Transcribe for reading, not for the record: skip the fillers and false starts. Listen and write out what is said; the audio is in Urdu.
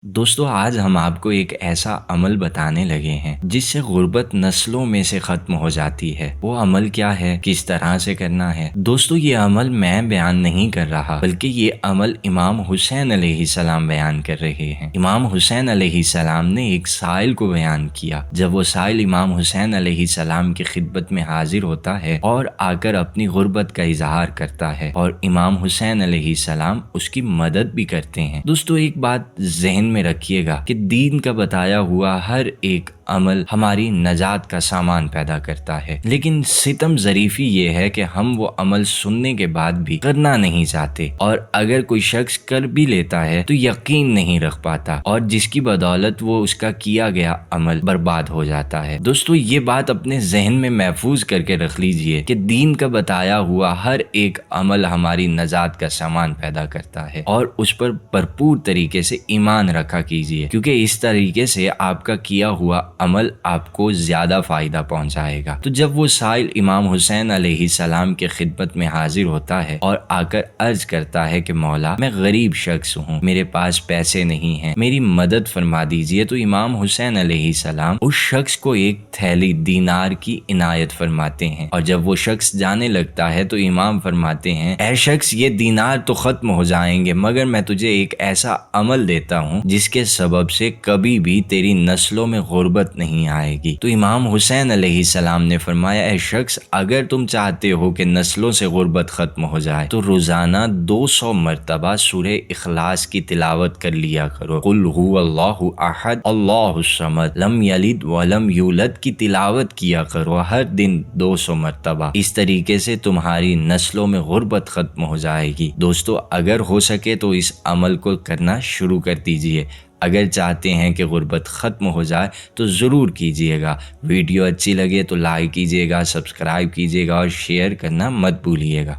دوستو آج ہم آپ کو ایک ایسا عمل بتانے لگے ہیں جس سے غربت نسلوں میں سے ختم ہو جاتی ہے۔ وہ عمل کیا ہے، کس طرح سے کرنا ہے؟ دوستو یہ عمل میں بیان نہیں کر رہا بلکہ یہ عمل امام حسین علیہ السلام بیان کر رہے ہیں۔ امام حسین علیہ السلام نے ایک سائل کو بیان کیا۔ جب وہ سائل امام حسین علیہ السلام کی خدمت میں حاضر ہوتا ہے اور آ کر اپنی غربت کا اظہار کرتا ہے اور امام حسین علیہ السلام اس کی مدد بھی کرتے ہیں۔ دوستو ایک بات ذہن میں رکھیے گا کہ دین کا بتایا ہوا ہر ایک عمل ہماری نجات کا سامان پیدا کرتا ہے، لیکن ستم ظریفی یہ ہے کہ ہم وہ عمل سننے کے بعد بھی کرنا نہیں چاہتے، اور اگر کوئی شخص کر بھی لیتا ہے تو یقین نہیں رکھ پاتا، اور جس کی بدولت وہ اس کا کیا گیا عمل برباد ہو جاتا ہے۔ دوستو یہ بات اپنے ذہن میں محفوظ کر کے رکھ لیجئے کہ دین کا بتایا ہوا ہر ایک عمل ہماری نجات کا سامان پیدا کرتا ہے، اور اس پر بھرپور طریقے سے ایمان رکھا کیجئے، کیونکہ اس طریقے سے آپ کا کیا ہوا عمل آپ کو زیادہ فائدہ پہنچائے گا۔ تو جب وہ سائل امام حسین علیہ السلام کے خدمت میں حاضر ہوتا ہے اور آ کر عرض کرتا ہے کہ مولا میں غریب شخص ہوں، میرے پاس پیسے نہیں ہیں، میری مدد فرما دیجئے، تو امام حسین علیہ السلام اس شخص کو ایک تھیلی دینار کی عنایت فرماتے ہیں، اور جب وہ شخص جانے لگتا ہے تو امام فرماتے ہیں اے شخص یہ دینار تو ختم ہو جائیں گے، مگر میں تجھے ایک ایسا عمل دیتا ہوں جس کے سبب سے کبھی بھی تیری نسلوں میں غربت نہیں آئے گی۔ تو امام حسین علیہ السلام نے فرمایا اے شخص اگر تم چاہتے ہو کہ نسلوں سے غربت ختم ہو جائے تو روزانہ 200 مرتبہ سورہ اخلاص کی تلاوت کر لیا کرو۔ قل هو اللہ احد اللہ الصمد لم یلد ولم یولد کی تلاوت کیا کرو ہر دن 200 مرتبہ۔ اس طریقے سے تمہاری نسلوں میں غربت ختم ہو جائے گی۔ دوستو اگر ہو سکے تو اس عمل کو کرنا شروع کر دیجئے۔ اگر چاہتے ہیں کہ غربت ختم ہو جائے تو ضرور کیجئے گا۔ ویڈیو اچھی لگے تو لائک کیجئے گا، سبسکرائب کیجئے گا اور شیئر کرنا مت بھولیے گا۔